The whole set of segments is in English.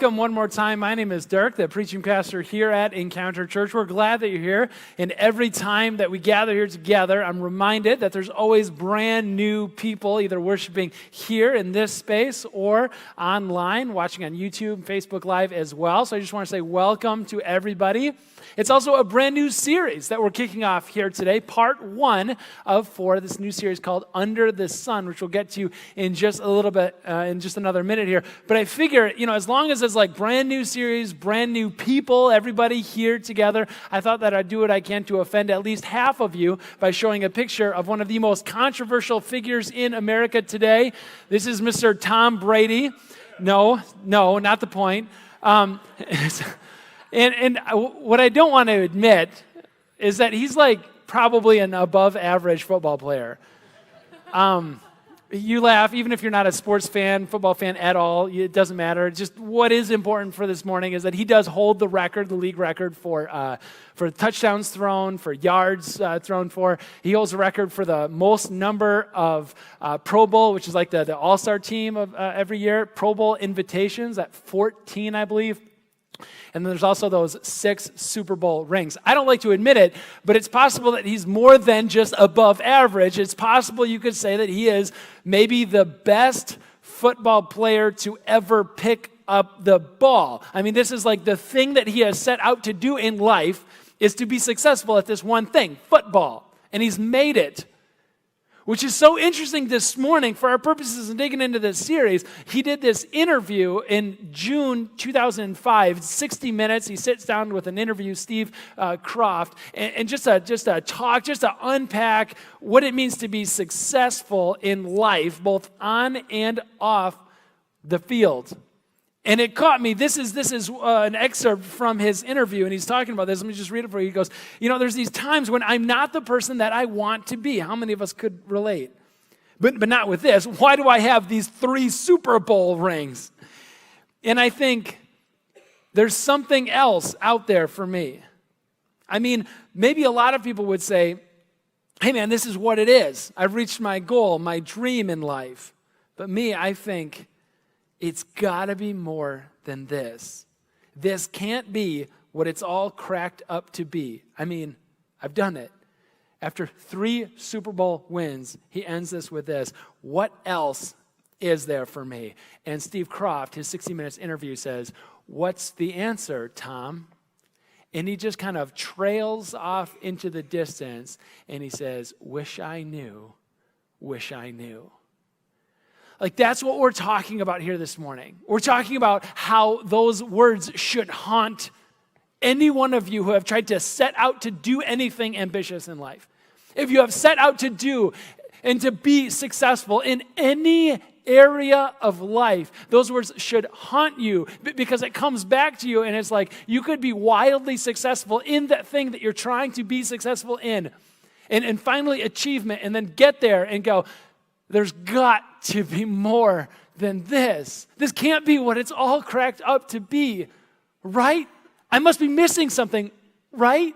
welcome one more time. My name is Dirk, the preaching pastor here at Encounter Church. We're glad that you're here. And every time that we gather here together, I'm reminded that there's always brand new people either worshiping here in this space or online, watching on YouTube, Facebook Live as well. So I just want to say welcome to everybody. It's also a brand new series that we're kicking off here today, part 1 of 4, this new series called Under the Sun, which we'll get to in just a little bit, in just another minute here. But I figure, as long as it's like brand new series, brand new people, everybody here together, I thought that I'd do what I can to offend at least half of you by showing a picture of one of the most controversial figures in America today. This is Mr. Tom Brady. No, not the point. And what I don't want to admit is that he's like probably an above average football player. You laugh, even if you're not a sports fan, football fan at all, it doesn't matter. Just what is important for this morning is that he does hold the record, the league record for touchdowns thrown, for yards thrown for. He holds the record for the most number of Pro Bowl, which is like the all-star team of every year, Pro Bowl invitations at 14, I believe. And then there's also those 6 Super Bowl rings. I don't like to admit it, but it's possible that he's more than just above average. It's possible you could say that he is maybe the best football player to ever pick up the ball. I mean, this is like the thing that he has set out to do in life is to be successful at this one thing, football. And he's made it. Which is so interesting this morning for our purposes in digging into this series. He did this interview in June 2005, 60 minutes. He sits down with an interview, Steve Croft, and just a talk, just to unpack what it means to be successful in life, both on and off the field. And it caught me. This is an excerpt from his interview, and he's talking about this. Let me just read it for you. He goes, there's these times when I'm not the person that I want to be. How many of us could relate? But not with this. Why do I have these 3 Super Bowl rings? And I think there's something else out there for me. I mean, maybe a lot of people would say, hey man, this is what it is. I've reached my goal, my dream in life. But me, I think, it's got to be more than this. This can't be what it's all cracked up to be. I mean, I've done it. After 3 Super Bowl wins, he ends this with this. What else is there for me? And Steve Croft, his 60 Minutes interview says, what's the answer, Tom? And he just kind of trails off into the distance and he says, wish I knew, wish I knew. Like that's what we're talking about here this morning. We're talking about how those words should haunt any one of you who have tried to set out to do anything ambitious in life. If you have set out to do and to be successful in any area of life, those words should haunt you because it comes back to you and it's like you could be wildly successful in that thing that you're trying to be successful in and finally achievement and then get there and go, there's got to be more than this. This can't be what it's all cracked up to be, right? I must be missing something, right?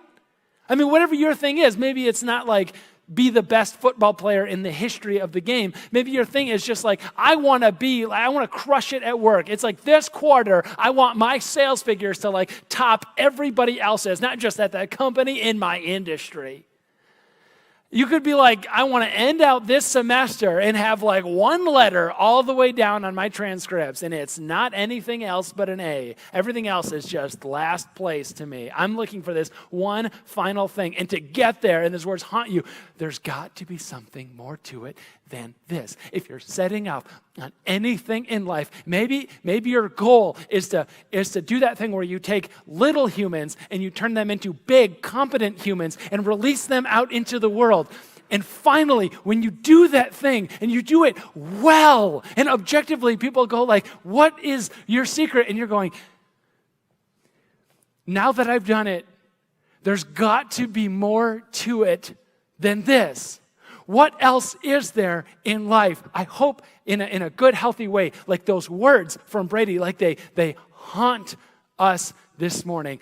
I mean, whatever your thing is, maybe it's not like be the best football player in the history of the game. Maybe your thing is just like, I want to crush it at work. It's like this quarter, I want my sales figures to like top everybody else's, not just at that company, in my industry. You could be like, I want to end out this semester and have like 1 letter all the way down on my transcripts, and it's not anything else but an A. Everything else is just last place to me. I'm looking for this one final thing, and to get there, and those words haunt you, there's got to be something more to it than this. If you're setting out on anything in life, maybe your goal is to do that thing where you take little humans and you turn them into big, competent humans and release them out into the world. And finally, when you do that thing and you do it well, and objectively people go like, what is your secret? And you're going, now that I've done it, there's got to be more to it than this. What else is there in life? I hope in a good, healthy way, like those words from Brady, like they haunt us this morning.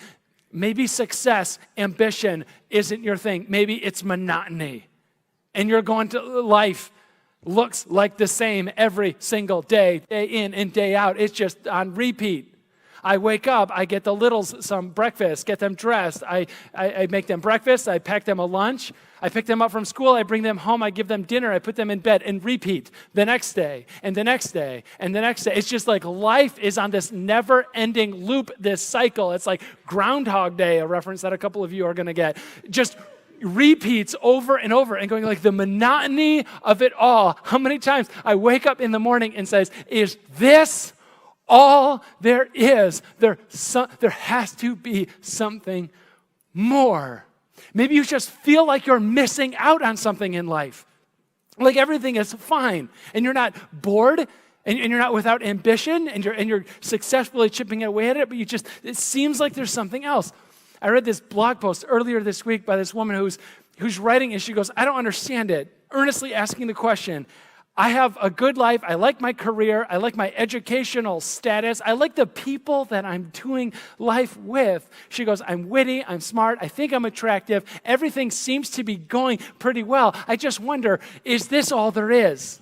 Maybe success, ambition isn't your thing. Maybe it's monotony. And you're going to life looks like the same every single day, day in and day out. It's just on repeat. I wake up, I get the littles some breakfast, get them dressed, I make them breakfast, I pack them a lunch, I pick them up from school, I bring them home, I give them dinner, I put them in bed, and repeat the next day, and the next day, and the next day. It's just like life is on this never-ending loop, this cycle. It's like Groundhog Day, a reference that a couple of you are going to get. Just repeats over and over and going like the monotony of it all. How many times I wake up in the morning and says, is this all there is? There has to be something more. Maybe you just feel like you're missing out on something in life. Like everything is fine and you're not bored and you're not without ambition and you're successfully chipping away at it, but it seems like there's something else. I read this blog post earlier this week by this woman who's writing, and she goes, I don't understand it, earnestly asking the question, I have a good life, I like my career, I like my educational status, I like the people that I'm doing life with. She goes, I'm witty, I'm smart, I think I'm attractive, everything seems to be going pretty well. I just wonder, is this all there is?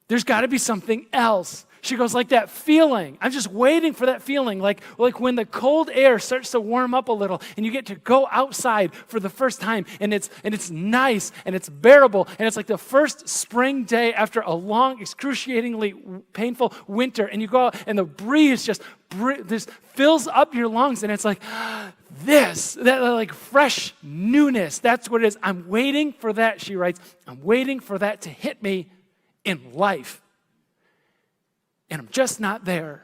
There's got to be something else. She goes, like that feeling. I'm just waiting for that feeling, like when the cold air starts to warm up a little and you get to go outside for the first time and it's nice and it's bearable and it's like the first spring day after a long, excruciatingly painful winter, and you go out and the breeze just fills up your lungs and it's like, that like fresh newness. That's what it is. I'm waiting for that, she writes. I'm waiting for that to hit me in life. And I'm just not there.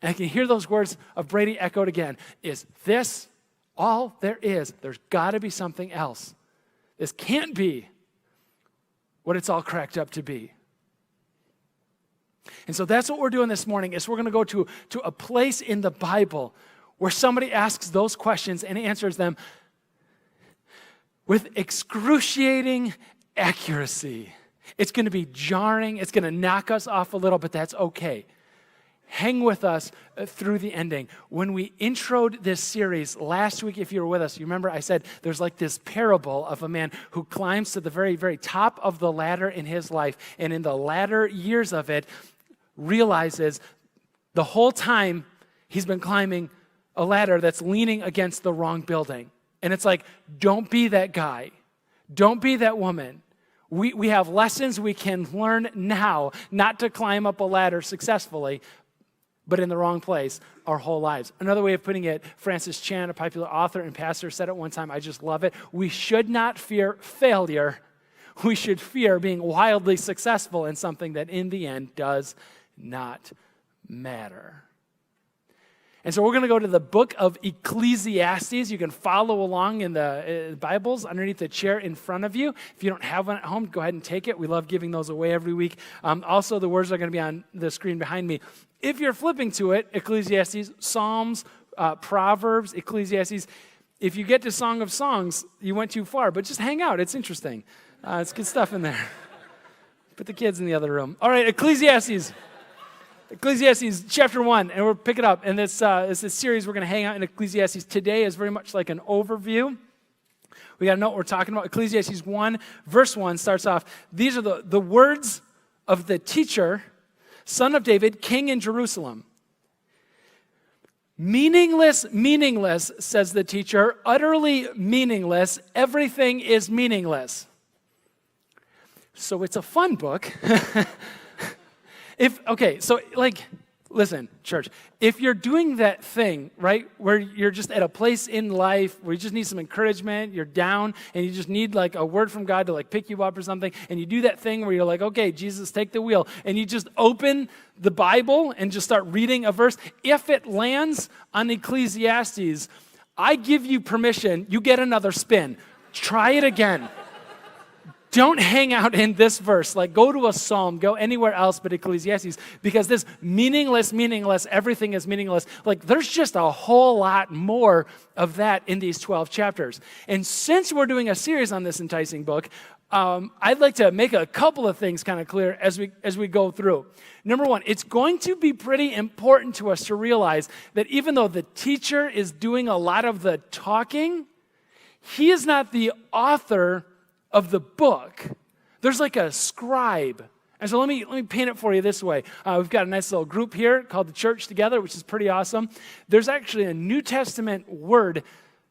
And I can hear those words of Brady echoed again. Is this all there is? There's got to be something else. This can't be what it's all cracked up to be. And so that's what we're doing this morning, is we're going to go to a place in the Bible where somebody asks those questions and answers them with excruciating accuracy. It's going to be jarring. It's going to knock us off a little, but that's okay. Hang with us through the ending. When we introed this series last week, if you were with us, you remember I said there's like this parable of a man who climbs to the very, very top of the ladder in his life, and in the latter years of it, realizes the whole time he's been climbing a ladder that's leaning against the wrong building. And it's like, don't be that guy. Don't be that woman. We have lessons we can learn now not to climb up a ladder successfully, but in the wrong place our whole lives. Another way of putting it, Francis Chan, a popular author and pastor, said it one time, I just love it. We should not fear failure. We should fear being wildly successful in something that in the end does not matter. And so we're going to go to the book of Ecclesiastes. You can follow along in the Bibles underneath the chair in front of you. If you don't have one at home, go ahead and take it. We love giving those away every week. Also, the words are going to be on the screen behind me. If you're flipping to it, Ecclesiastes, Psalms, Proverbs, Ecclesiastes. If you get to Song of Songs, you went too far, but just hang out. It's interesting. It's good stuff in there. Put the kids in the other room. All right, Ecclesiastes chapter 1, and we'll pick it up. And this series, we're going to hang out in Ecclesiastes. Today is very much like an overview. We got to know what we're talking about. Ecclesiastes 1, verse 1 starts off, these are the words of the teacher, son of David, king in Jerusalem. Meaningless, meaningless, says the teacher, utterly meaningless, everything is meaningless. So it's a fun book. Listen, church, if you're doing that thing, right, where you're just at a place in life where you just need some encouragement, you're down, and you just need like a word from God to like pick you up or something, and you do that thing where you're like, okay, Jesus, take the wheel, and you just open the Bible and just start reading a verse, if it lands on Ecclesiastes, I give you permission, you get another spin. Try it again. Don't hang out in this verse. Like, go to a psalm, go anywhere else but Ecclesiastes, because this meaningless, everything is meaningless. Like, there's just a whole lot more of that in these 12 chapters. And since we're doing a series on this enticing book, I'd like to make a couple of things kind of clear as we go through. Number one, it's going to be pretty important to us to realize that even though the teacher is doing a lot of the talking, he is not the author of the book. There's like a scribe And so let me paint it for you this way. We've got a nice little group here called the Church Together, which is pretty awesome. There's actually a New Testament word,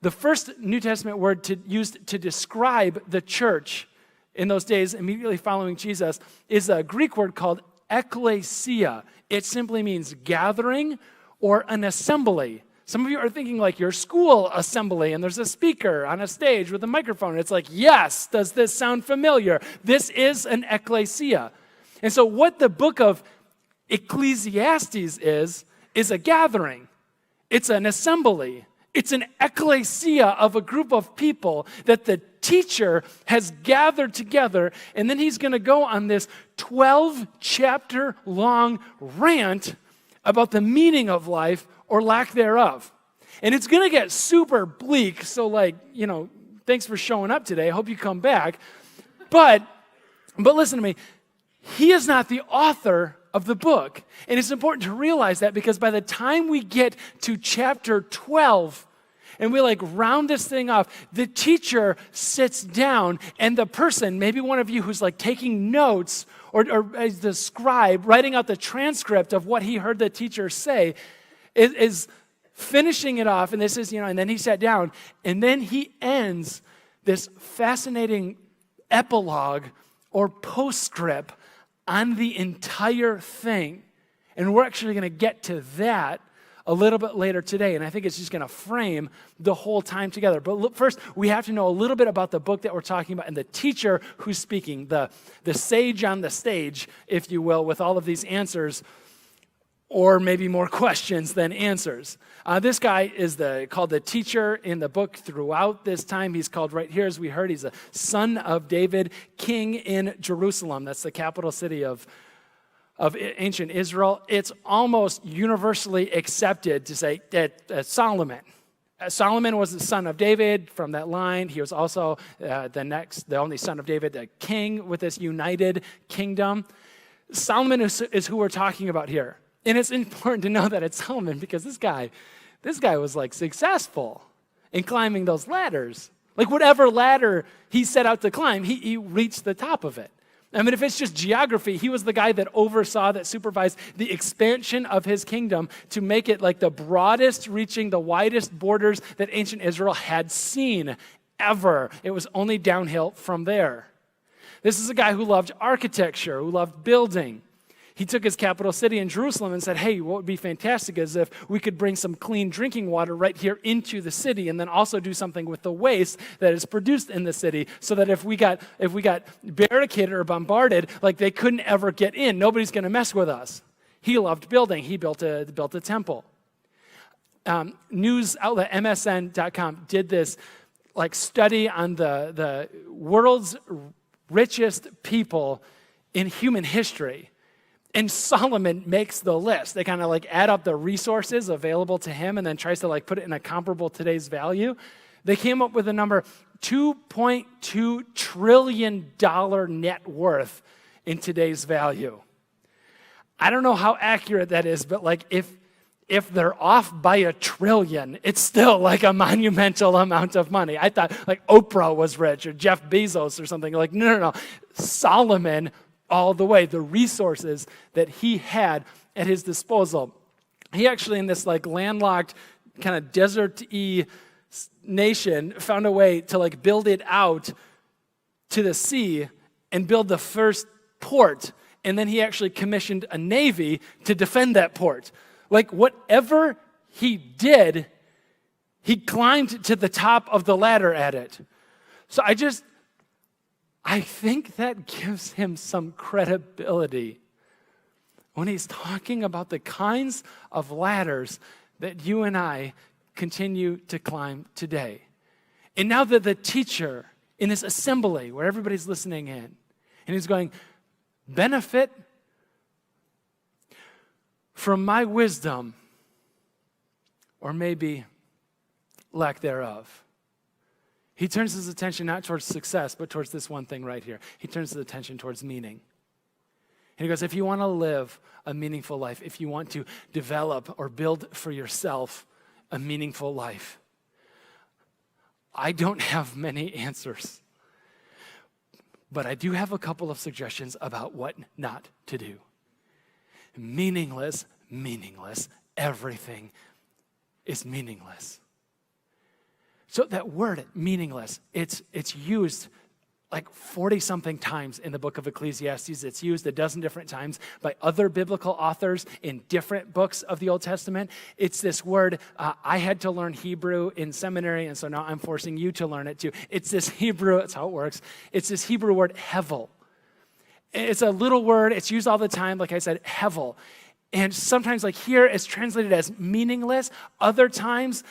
the first New Testament word used to describe the church in those days immediately following Jesus is a Greek word called ekklesia. It simply means gathering or an assembly. Some of you are thinking like your school assembly and there's a speaker on a stage with a microphone. It's like, yes, does this sound familiar? This is an ekklesia. And so what the book of Ecclesiastes is a gathering. It's an assembly. It's an ekklesia of a group of people that the teacher has gathered together, and then he's going to go on this 12-chapter long rant about the meaning of life or lack thereof. And it's going to get super bleak, so thanks for showing up today. I hope you come back. But listen to me. He is not the author of the book. And it's important to realize that because by the time we get to chapter 12 and we round this thing off, the teacher sits down and the person, maybe one of you who's taking notes or as the scribe, writing out the transcript of what he heard the teacher say, is finishing it off. And this is, and then he sat down and then he ends this fascinating epilogue or postscript on the entire thing. And we're actually going to get to that a little bit later today. And I think it's just going to frame the whole time together. But look, first, we have to know a little bit about the book that we're talking about and the teacher who's speaking, the sage on the stage, if you will, with all of these answers, or maybe more questions than answers. This guy is called the teacher in the book throughout this time. He's called right here, as we heard, he's a son of David, king in Jerusalem. That's the capital city of ancient Israel. It's almost universally accepted to say that Solomon was the son of David from that line. He was also the only son of David, the king with this united kingdom. Solomon is who we're talking about here. And it's important to know that it's Solomon because this guy was successful in climbing those ladders. Whatever ladder he set out to climb, he reached the top of it. I mean, if it's just geography, he was the guy that oversaw, that supervised the expansion of his kingdom to make it the broadest, reaching the widest borders that ancient Israel had seen ever. It was only downhill from there. This is a guy who loved architecture, who loved building. He took his capital city in Jerusalem and said, hey, what would be fantastic is if we could bring some clean drinking water right here into the city and then also do something with the waste that is produced in the city so that if we got barricaded or bombarded, they couldn't ever get in. Nobody's going to mess with us. He loved building. He built a temple. News outlet MSN.com did this study on the world's richest people in human history. And Solomon makes the list. They kind of add up the resources available to him and then tries to put it in a comparable today's value. They came up with a number, $2.2 trillion net worth in today's value. I don't know how accurate that is, but if they're off by $1 trillion, it's still a monumental amount of money. I thought Oprah was rich or Jeff Bezos or something. No. Solomon all the way, the resources that he had at his disposal. He actually, in this landlocked kind of desert-y nation, found a way to build it out to the sea and build the first port. And then he actually commissioned a navy to defend that port. Whatever he did, he climbed to the top of the ladder at it. So I think that gives him some credibility when he's talking about the kinds of ladders that you and I continue to climb today. And now that the teacher in this assembly where everybody's listening in, and he's going, benefit from my wisdom, or maybe lack thereof. He turns his attention not towards success, but towards this one thing right here. He turns his attention towards meaning. And he goes, if you want to live a meaningful life, if you want to develop or build for yourself a meaningful life, I don't have many answers. But I do have a couple of suggestions about what not to do. Meaningless, meaningless. Everything is meaningless. So that word, meaningless, it's used like 40-something times in the book of Ecclesiastes. It's used a dozen different times by other biblical authors in different books of the Old Testament. It's this word, I had to learn Hebrew in seminary, and so now I'm forcing you to learn it too. It's this Hebrew, that's how it works. It's this Hebrew word, hevel. It's a little word, it's used all the time, like I said, hevel. And sometimes, like here, it's translated as meaningless. Other times,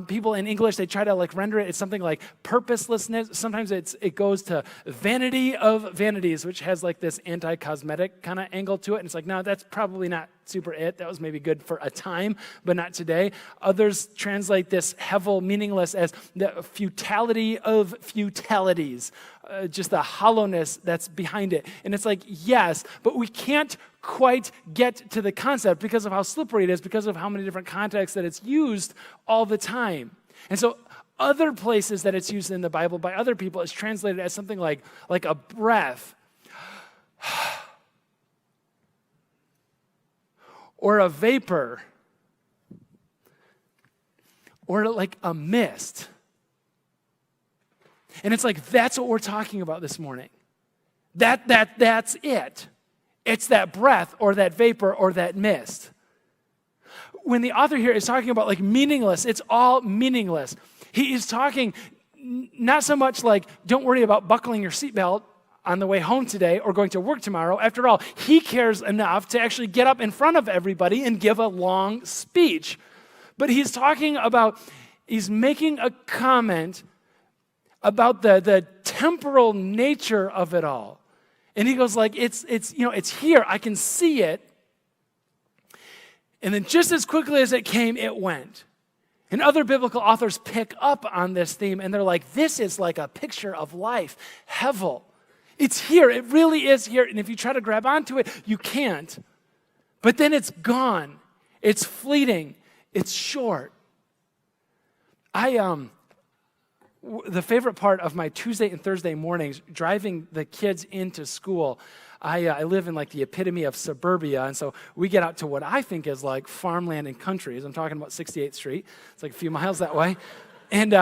people in English, they try to like render it as something like purposelessness. Sometimes it goes to vanity of vanities, which has like this anti-cosmetic kind of angle to it. And it's like, no, that's probably not super it. That was maybe good for a time, but not today. Others translate this hevel, meaningless, as the futility of futilities, just the hollowness that's behind it. And it's like, yes, but we can't quite get to the concept because of how slippery it is, because of how many different contexts that it's used all the time. And so other places that it's used in the Bible by other people is translated as something like a breath or a vapor or like a mist. And it's like, that's what we're talking about this morning. That's it. It's that breath or that vapor or that mist. When the author here is talking about like meaningless, it's all meaningless. He is talking not so much like, don't worry about buckling your seatbelt on the way home today or going to work tomorrow. After all, he cares enough to actually get up in front of everybody and give a long speech. But he's talking about, he's making a comment about the temporal nature of it all. And he goes like, it's here, I can see it. And then just as quickly as it came, it went. And other biblical authors pick up on this theme, and they're like, this is like a picture of life, hevel. It's here, it really is here, and if you try to grab onto it, you can't. But then it's gone. It's fleeting. It's short. The favorite part of my Tuesday and Thursday mornings, driving the kids into school, I live in like the epitome of suburbia, and so we get out to what I think is like farmland and countries. I'm talking about 68th Street. It's like a few miles that way. And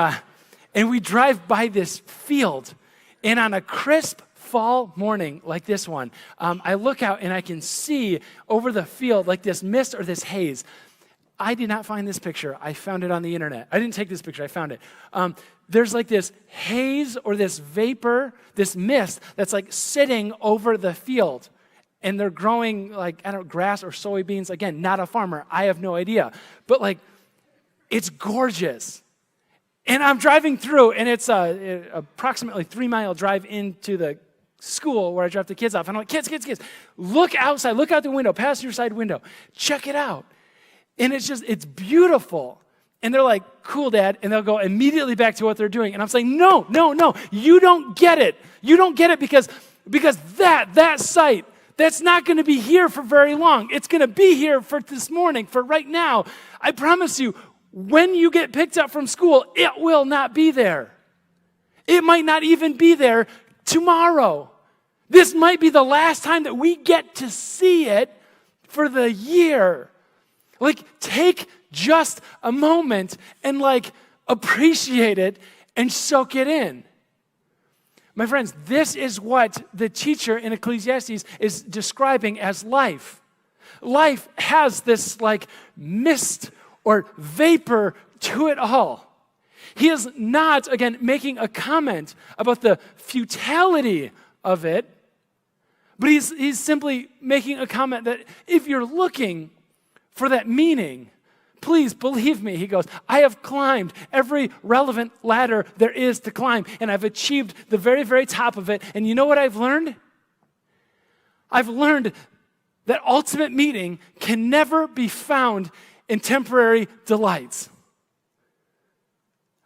we drive by this field, and on a crisp fall morning like this one, I look out and I can see over the field like this mist or this haze. I did not find this picture. I found it on the internet. I didn't take this picture. I found it. There's like this haze or this vapor, this mist that's like sitting over the field. And they're growing like, I don't know, grass or soybeans. Again, not a farmer. I have no idea. But like, it's gorgeous. And I'm driving through, and it's approximately 3-mile drive into the school where I drop the kids off. And I'm like, kids, look outside. Look out the window, past your side window. Check it out. And it's beautiful. And they're like, cool, Dad. And they'll go immediately back to what they're doing. And I'm saying, no, you don't get it. You don't get it because that site, that's not going to be here for very long. It's going to be here for this morning, for right now. I promise you, when you get picked up from school, it will not be there. It might not even be there tomorrow. This might be the last time that we get to see it for the year. Like, take just a moment and like appreciate it and soak it in. My friends, this is what the teacher in Ecclesiastes is describing as life. Life has this like mist or vapor to it all. He is not, again, making a comment about the futility of it, but he's simply making a comment that if you're looking for that meaning, please believe me, he goes, I have climbed every relevant ladder there is to climb, and I've achieved the very, very top of it. And you know what I've learned? I've learned that ultimate meaning can never be found in temporary delights.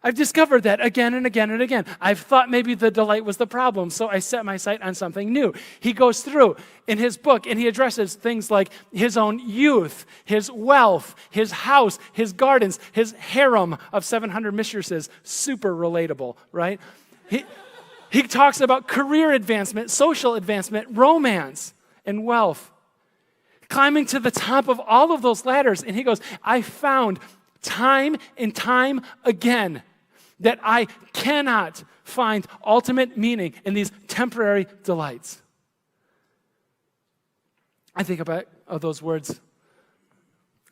I've discovered that again and again and again. I've thought maybe the delight was the problem, so I set my sight on something new. He goes through in his book, and he addresses things like his own youth, his wealth, his house, his gardens, his harem of 700 mistresses. Super relatable, right? He talks about career advancement, social advancement, romance, and wealth. Climbing to the top of all of those ladders. And he goes, I found time and time again that I cannot find ultimate meaning in these temporary delights. I think about those words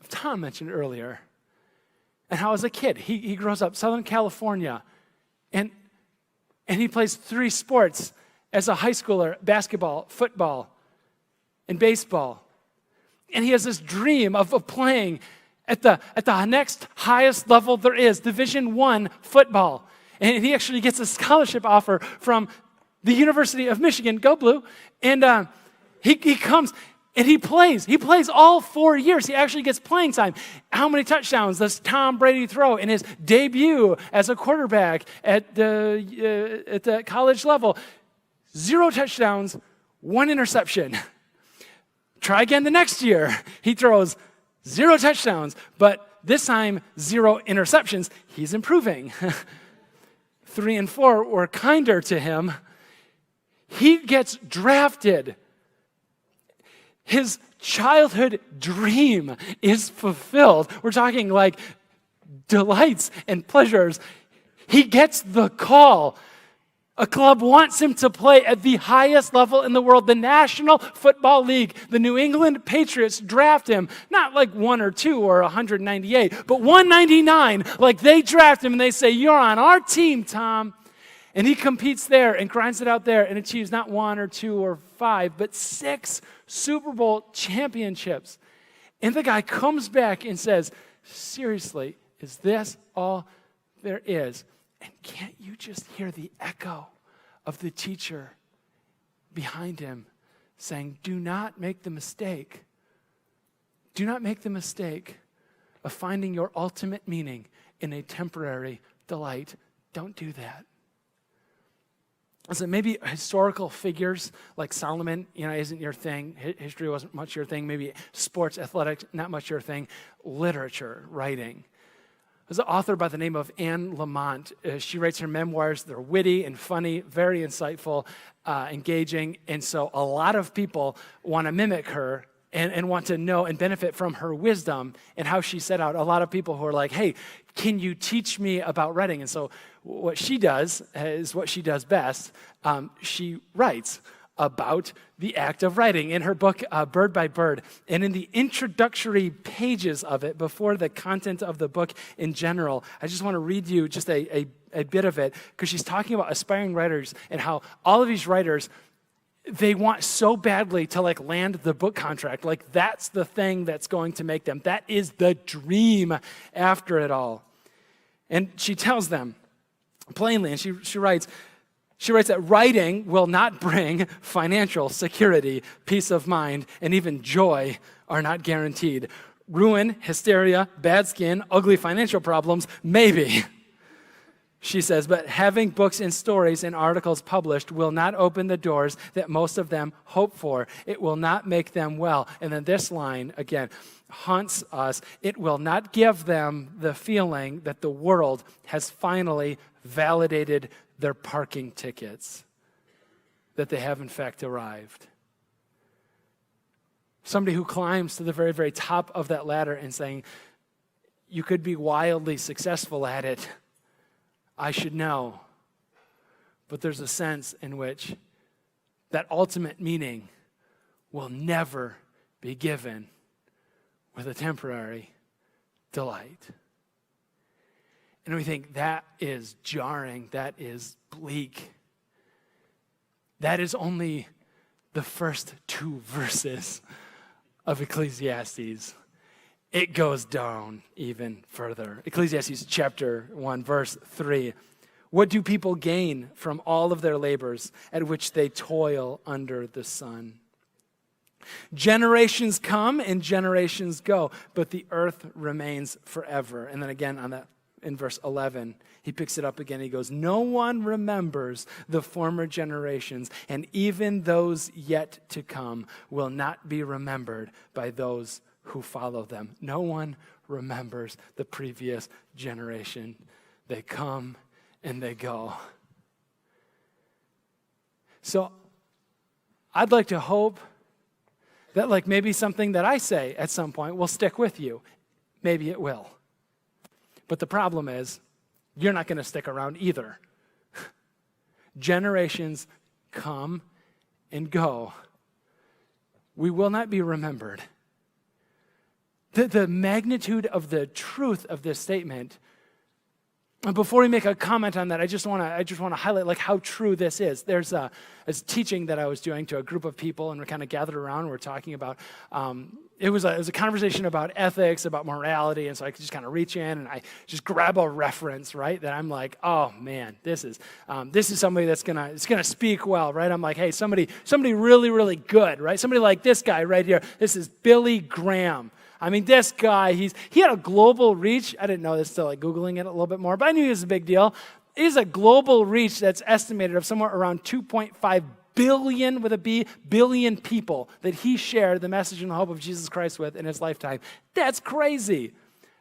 Tom mentioned earlier, and how as a kid, he grows up Southern California, and he plays 3 sports as a high schooler: basketball, football, and baseball. And he has this dream of playing at the next highest level there is, Division I football. And he actually gets a scholarship offer from the University of Michigan, go Blue, and he comes and he plays. He plays all 4 years. He actually gets playing time. How many touchdowns does Tom Brady throw in his debut as a quarterback at the college level? 0 touchdowns, 1 interception. Try again the next year. He throws 0 touchdowns, but this time 0 interceptions. He's improving. 3 and 4 were kinder to him. He gets drafted. His childhood dream is fulfilled. We're talking like delights and pleasures. He gets the call. A club wants him to play at the highest level in the world, the National Football League. The New England Patriots draft him, not like 1 or 2 or 198, but 199. Like they draft him and they say, you're on our team, Tom. And he competes there and grinds it out there and achieves not 1 or 2 or 5, but 6 Super Bowl championships. And the guy comes back and says, seriously, is this all there is? And can't you just hear the echo of the teacher behind him saying, do not make the mistake. Do not make the mistake of finding your ultimate meaning in a temporary delight. Don't do that. So maybe historical figures like Solomon, isn't your thing. History wasn't much your thing. Maybe sports, athletics, not much your thing. Literature, writing. There's an author by the name of Anne Lamott. She writes her memoirs. They're witty and funny, very insightful, engaging. And so a lot of people want to mimic her and want to know and benefit from her wisdom and how she set out. A lot of people who are like, hey, can you teach me about writing? And so what she does is what she does best. She writes about the act of writing in her book, Bird by Bird. And in the introductory pages of it, before the content of the book in general, I just want to read you just a bit of it, because she's talking about aspiring writers and how all of these writers, they want so badly to land the book contract. Like that's the thing that's going to make them. That is the dream after it all. And she tells them plainly, and she writes that writing will not bring financial security, peace of mind, and even joy are not guaranteed. Ruin, hysteria, bad skin, ugly financial problems, maybe. She says, but having books and stories and articles published will not open the doors that most of them hope for. It will not make them well. And then this line, again, haunts us. It will not give them the feeling that the world has finally validated their parking tickets, that they have in fact arrived. Somebody who climbs to the very, very top of that ladder and saying, you could be wildly successful at it, I should know. But there's a sense in which that ultimate meaning will never be given with a temporary delight. And we think that is jarring, that is bleak. That is only the first 2 verses of Ecclesiastes. It goes down even further. Ecclesiastes chapter 1, verse 3. What do people gain from all of their labors at which they toil under the sun? Generations come and generations go, but the earth remains forever. And then again on that, in verse 11, he picks it up again. He goes, no one remembers the former generations, and even those yet to come will not be remembered by those who follow them. No one remembers the previous generation. They come and they go. So I'd like to hope that like maybe something that I say at some point will stick with you. Maybe it will. But the problem is, you're not going to stick around either. Generations come and go. We will not be remembered. The magnitude of the truth of this statement. And before we make a comment on that, I just want to highlight like how true this is. There's a teaching that I was doing to a group of people, and we're kind of gathered around. And we're talking about it was a conversation about ethics, about morality, and so I could just kind of reach in and I just grab a reference, right? That I'm like, oh man, this is somebody that's gonna speak well, right? I'm like, hey, somebody really really good, right? Somebody like this guy right here. This is Billy Graham. I mean, this guy, he had a global reach. I didn't know this till like Googling it a little bit more, but I knew he was a big deal. He's a global reach that's estimated of somewhere around 2.5 billion, with a B, billion people that he shared the message and the hope of Jesus Christ with in his lifetime. That's crazy.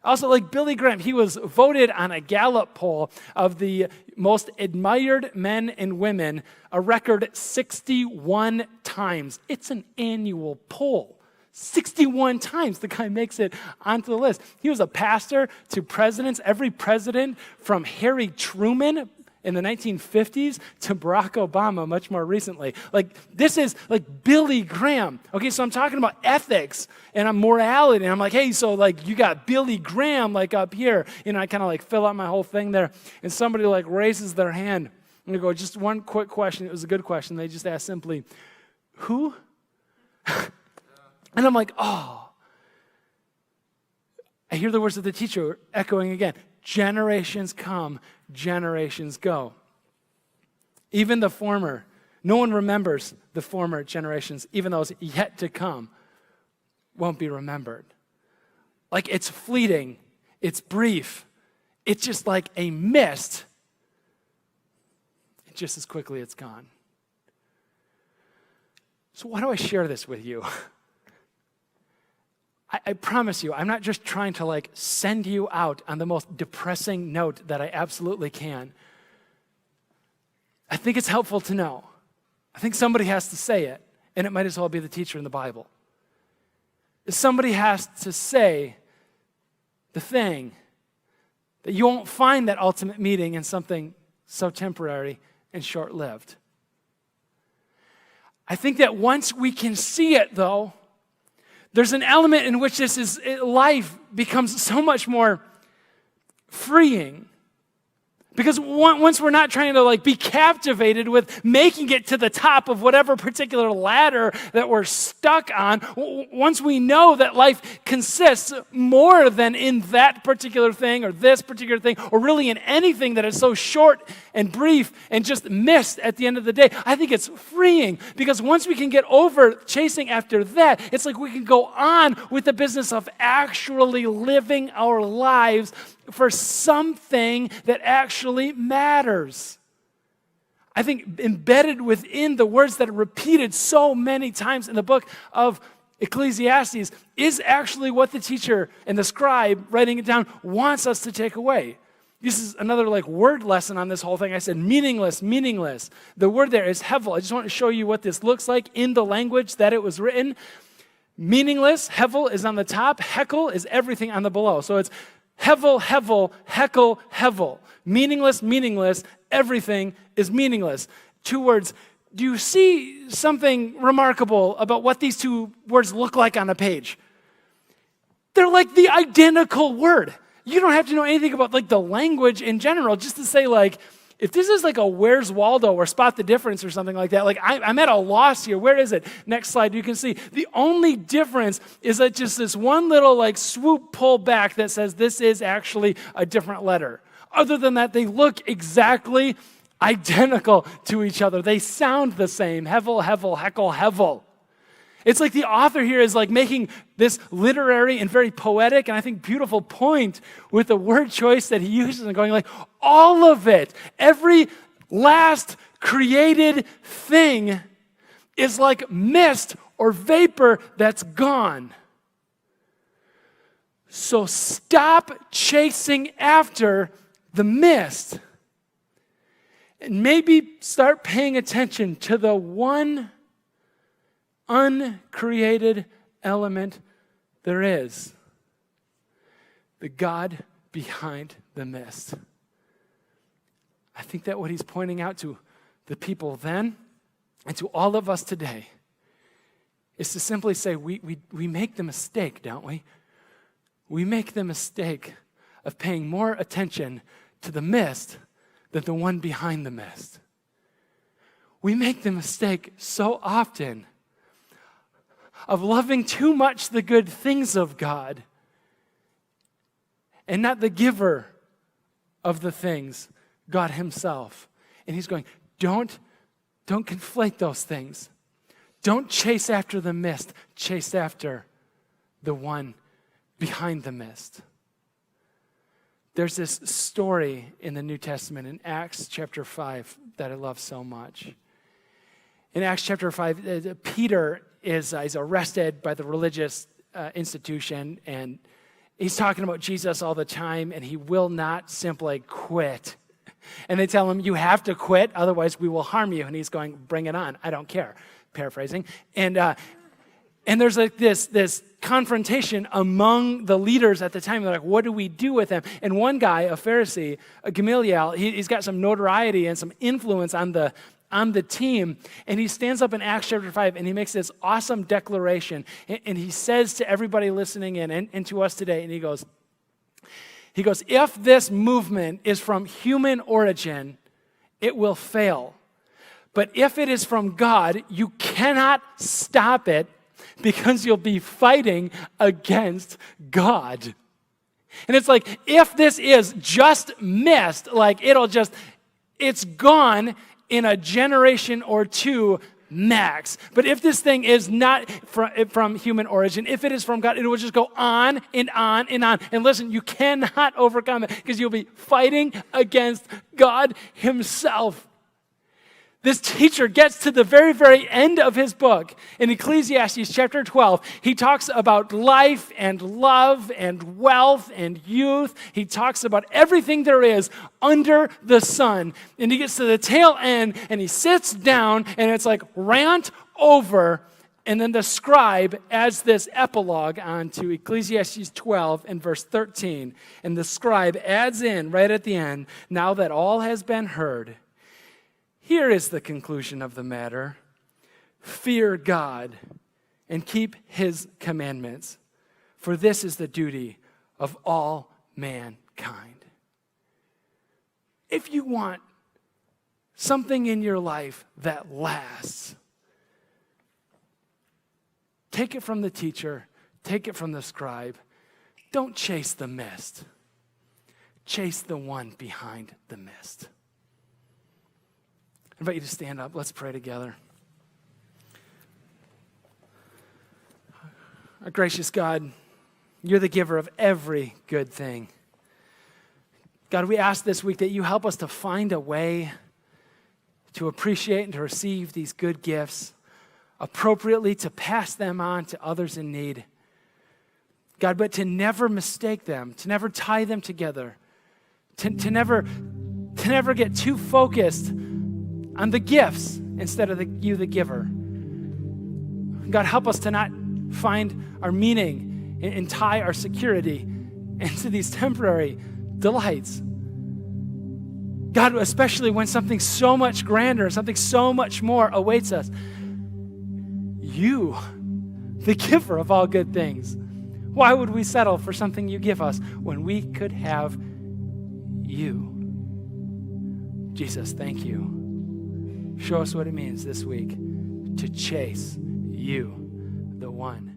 Also, like Billy Graham, he was voted on a Gallup poll of the most admired men and women a record 61 times. It's an annual poll. 61 times the guy makes it onto the list. He was a pastor to presidents, every president from Harry Truman in the 1950s to Barack Obama much more recently. Like, this is like Billy Graham. Okay, so I'm talking about ethics and morality, and I'm like, hey, so like you got Billy Graham like up here. You know, I kind of like fill out my whole thing there, and somebody like raises their hand. I'm gonna go, just one quick question. It was a good question. They just asked simply, who? And I'm like, oh. I hear the words of the teacher echoing again. Generations come, generations go. Even the former, no one remembers the former generations, even those yet to come won't be remembered. Like, it's fleeting, it's brief, it's just like a mist. Just as quickly it's gone. So why do I share this with you? I promise you, I'm not just trying to like send you out on the most depressing note that I absolutely can. I think it's helpful to know. I think somebody has to say it, and it might as well be the teacher in the Bible. Somebody has to say the thing that you won't find that ultimate meaning in something so temporary and short-lived. I think that once we can see it, though, there's an element in which life becomes so much more freeing. Because once we're not trying to like be captivated with making it to the top of whatever particular ladder that we're stuck on, once we know that life consists more than in that particular thing or this particular thing, or really in anything that is so short and brief and just missed at the end of the day, I think it's freeing. Because once we can get over chasing after that, it's like we can go on with the business of actually living our lives for something that actually matters. I think embedded within the words that are repeated so many times in the book of Ecclesiastes is actually what the teacher and the scribe writing it down wants us to take away. This is another like word lesson on this whole thing. I said meaningless, meaningless. The word there is hevel. I just want to show you what this looks like in the language that it was written. Meaningless, hevel is on the top. Hekel is everything on the below. So it's hevel, hevel, hekel, hevel. Meaningless, meaningless, everything is meaningless. Two words. Do you see something remarkable about what these two words look like on a page? They're like the identical word. You don't have to know anything about like the language in general, just to say like, if this is like a Where's Waldo or Spot the Difference or something like that, like I'm at a loss here. Where is it? Next slide, you can see the only difference is that just this one little like swoop pull back that says this is actually a different letter. Other than that, they look exactly identical to each other. They sound the same. Hevel, hevel, hekel, hevel. It's like the author here is like making this literary and very poetic and I think beautiful point with the word choice that he uses and going like, all of it, every last created thing is like mist or vapor that's gone. So stop chasing after the mist And maybe start paying attention to the one uncreated element there is. The God behind the mist. I think that what he's pointing out to the people then and to all of us today is to simply say, we make the mistake, don't we? We make the mistake of paying more attention to the mist than the one behind the mist. We make the mistake so often of loving too much the good things of God and not the giver of the things, God himself. And he's going, don't conflate those things. Don't chase after the mist. Chase after the one behind the mist. There's this story in the New Testament in Acts chapter 5 that I love so much. In Acts chapter 5, Peter is he's arrested by the religious institution, and he's talking about Jesus all the time, and he will not simply quit. And they tell him, you have to quit, otherwise we will harm you. And he's going, bring it on. I don't care. Paraphrasing. And there's like this confrontation among the leaders at the time. They're like, what do we do with him? And one guy, a Pharisee, a Gamaliel, he's got some notoriety and some influence on the team. And he stands up in Acts chapter 5 and he makes this awesome declaration. And he says to everybody listening in and to us today, and he goes, if this movement is from human origin, it will fail. But if it is from God, you cannot stop it, because you'll be fighting against God. And it's like, if this is just missed, like it's gone in a generation or two max. But if this thing is not from human origin, if it is from God, it will just go on and on and on. And listen, you cannot overcome it because you'll be fighting against God himself. This teacher gets to the very, very end of his book. In Ecclesiastes chapter 12, he talks about life and love and wealth and youth. He talks about everything there is under the sun. And he gets to the tail end and he sits down and it's like rant over. And then the scribe adds this epilogue onto Ecclesiastes 12 and verse 13. And the scribe adds in right at the end, now that all has been heard, here is the conclusion of the matter. Fear God and keep his commandments, for this is the duty of all mankind. If you want something in your life that lasts, take it from the teacher, take it from the scribe. Don't chase the mist. Chase the one behind the mist. I invite you to stand up. Let's pray together. Our gracious God, you're the giver of every good thing. God, we ask this week that you help us to find a way to appreciate and to receive these good gifts, appropriately to pass them on to others in need. God, but to never mistake them, to never tie them together, to never get too focused on the gifts instead of you, the giver. God, help us to not find our meaning and tie our security into these temporary delights. God, especially when something so much grander, something so much more awaits us. You, the giver of all good things. Why would we settle for something you give us when we could have you? Jesus, thank you. Show us what it means this week to chase you, the one